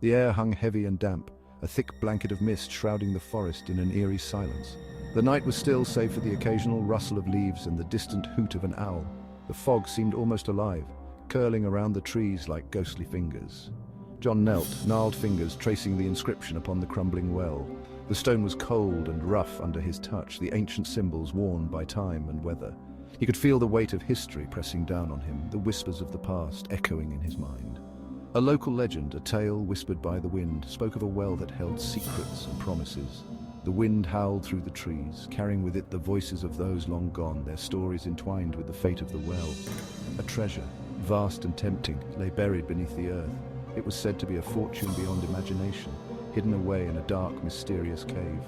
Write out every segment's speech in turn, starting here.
The air hung heavy and damp, a thick blanket of mist shrouding the forest in an eerie silence. The night was still save for the occasional rustle of leaves and the distant hoot of an owl. The fog seemed almost alive, curling around the trees like ghostly fingers. John knelt, gnarled fingers tracing the inscription upon the crumbling well. The stone was cold and rough under his touch, the ancient symbols worn by time and weather. He could feel the weight of history pressing down on him, the whispers of the past echoing in his mind. A local legend, a tale whispered by the wind, spoke of a well that held secrets and promises. The wind howled through the trees, carrying with it the voices of those long gone, their stories entwined with the fate of the well. A treasure, vast and tempting, lay buried beneath the earth. It was said to be a fortune beyond imagination, hidden away in a dark, mysterious cave.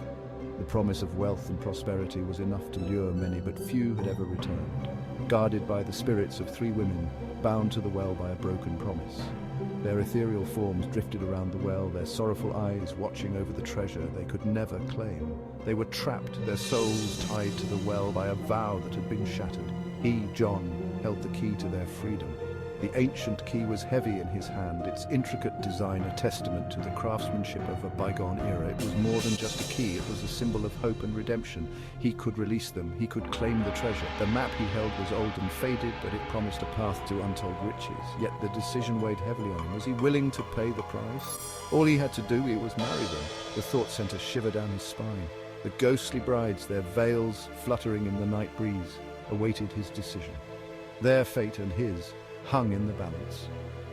The promise of wealth and prosperity was enough to lure many, but few had ever returned, guarded by the spirits of 3 women, bound to the well by a broken promise. Their ethereal forms drifted around the well, their sorrowful eyes watching over the treasure they could never claim. They were trapped, their souls tied to the well by a vow that had been shattered. He, John, held the key to their freedom. The ancient key was heavy in his hand, its intricate design a testament to the craftsmanship of a bygone era. It was more than just a key, it was a symbol of hope and redemption. He could release them, he could claim the treasure. The map he held was old and faded, but it promised a path to untold riches. Yet the decision weighed heavily on him. Was he willing to pay the price? All he had to do was marry them. The thought sent a shiver down his spine. The ghostly brides, their veils fluttering in the night breeze, awaited his decision. Their fate and his hung in the balance.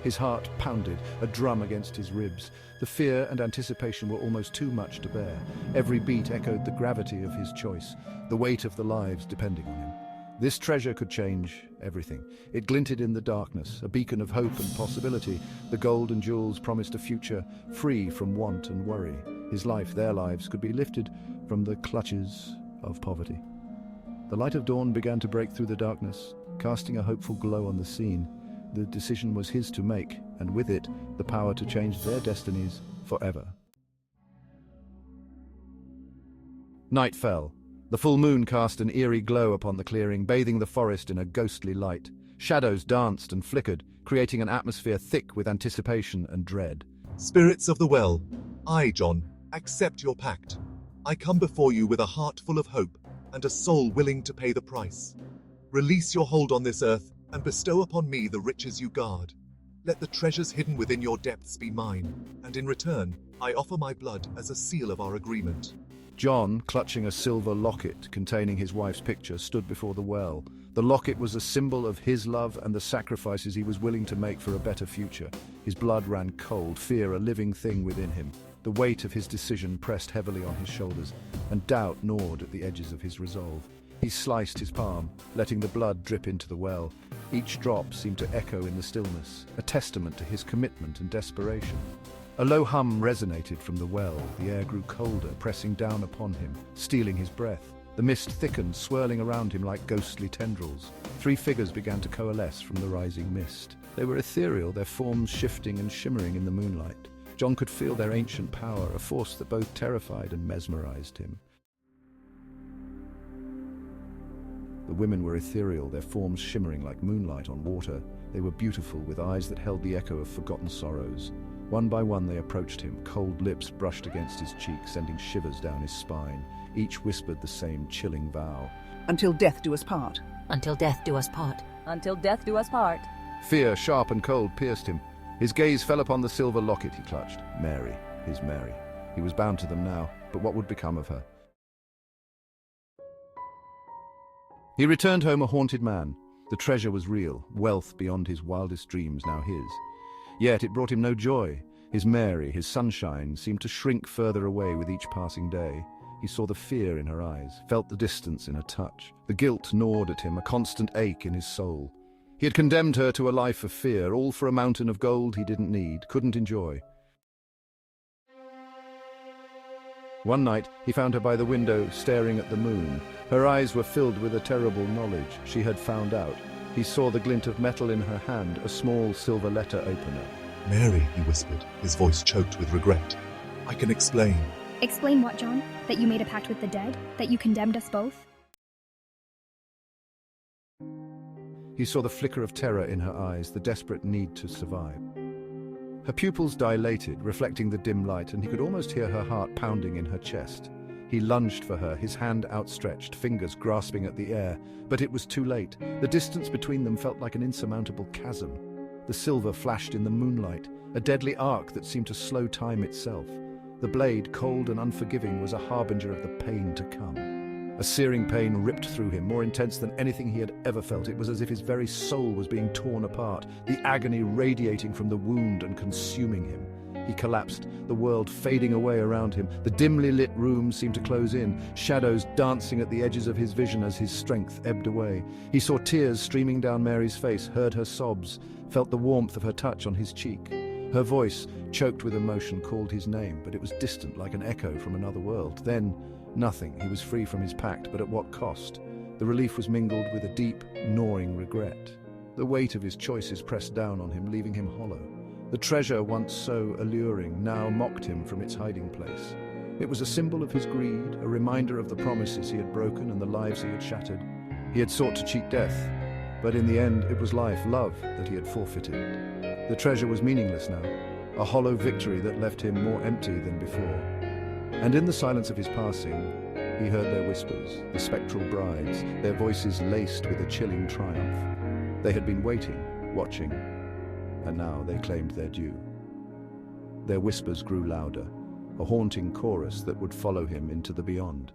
His heart pounded, a drum against his ribs. The fear and anticipation were almost too much to bear. Every beat echoed the gravity of his choice, the weight of the lives depending on him. This treasure could change everything. It glinted in the darkness, a beacon of hope and possibility. The gold and jewels promised a future free from want and worry. His life, their lives, could be lifted from the clutches of poverty. The light of dawn began to break through the darkness, casting a hopeful glow on the scene. The decision was his to make, and with it, the power to change their destinies forever. Night fell. The full moon cast an eerie glow upon the clearing, bathing the forest in a ghostly light. Shadows danced and flickered, creating an atmosphere thick with anticipation and dread. Spirits of the well, I, John, accept your pact. I come before you with a heart full of hope and a soul willing to pay the price. Release your hold on this earth and bestow upon me the riches you guard. Let the treasures hidden within your depths be mine, and in return, I offer my blood as a seal of our agreement. John, clutching a silver locket containing his wife's picture, stood before the well. The locket was a symbol of his love and the sacrifices he was willing to make for a better future. His blood ran cold, fear a living thing within him. The weight of his decision pressed heavily on his shoulders, and doubt gnawed at the edges of his resolve. He sliced his palm, letting the blood drip into the well. Each drop seemed to echo in the stillness, a testament to his commitment and desperation. A low hum resonated from the well. The air grew colder, pressing down upon him, stealing his breath. The mist thickened, swirling around him like ghostly tendrils. 3 figures began to coalesce from the rising mist. They were ethereal, their forms shifting and shimmering in the moonlight. John could feel their ancient power, a force that both terrified and mesmerized him. The women were ethereal, their forms shimmering like moonlight on water. They were beautiful, with eyes that held the echo of forgotten sorrows. One by one they approached him, cold lips brushed against his cheek, sending shivers down his spine. Each whispered the same chilling vow. Until death do us part. Until death do us part. Until death do us part. Fear, sharp and cold, pierced him. His gaze fell upon the silver locket he clutched. Mary, his Mary. He was bound to them now, but what would become of her? He returned home a haunted man. The treasure was real, wealth beyond his wildest dreams now his. Yet it brought him no joy. His Mary, his sunshine, seemed to shrink further away with each passing day. He saw the fear in her eyes, felt the distance in her touch. The guilt gnawed at him, a constant ache in his soul. He had condemned her to a life of fear, all for a mountain of gold he didn't need, couldn't enjoy. One night, he found her by the window, staring at the moon. Her eyes were filled with a terrible knowledge. She had found out. He saw the glint of metal in her hand, a small silver letter opener. Mary, he whispered, his voice choked with regret. I can explain. Explain what, John? That you made a pact with the dead? That you condemned us both? He saw the flicker of terror in her eyes, the desperate need to survive. Her pupils dilated, reflecting the dim light, and he could almost hear her heart pounding in her chest. He lunged for her, his hand outstretched, fingers grasping at the air, but it was too late. The distance between them felt like an insurmountable chasm. The silver flashed in the moonlight, a deadly arc that seemed to slow time itself. The blade, cold and unforgiving, was a harbinger of the pain to come. A searing pain ripped through him, more intense than anything he had ever felt. It was as if his very soul was being torn apart, the agony radiating from the wound and consuming him. He collapsed, the world fading away around him. The dimly lit room seemed to close in, shadows dancing at the edges of his vision as his strength ebbed away. He saw tears streaming down Mary's face, heard her sobs, felt the warmth of her touch on his cheek. Her voice, choked with emotion, called his name, but it was distant like an echo from another world. Then, nothing. He was free from his pact, but at what cost? The relief was mingled with a deep, gnawing regret. The weight of his choices pressed down on him, leaving him hollow. The treasure, once so alluring, now mocked him from its hiding place. It was a symbol of his greed, a reminder of the promises he had broken and the lives he had shattered. He had sought to cheat death, but in the end it was life, love, that he had forfeited. The treasure was meaningless now, a hollow victory that left him more empty than before. And in the silence of his passing, he heard their whispers, the spectral brides, their voices laced with a chilling triumph. They had been waiting, watching, and now they claimed their due. Their whispers grew louder, a haunting chorus that would follow him into the beyond.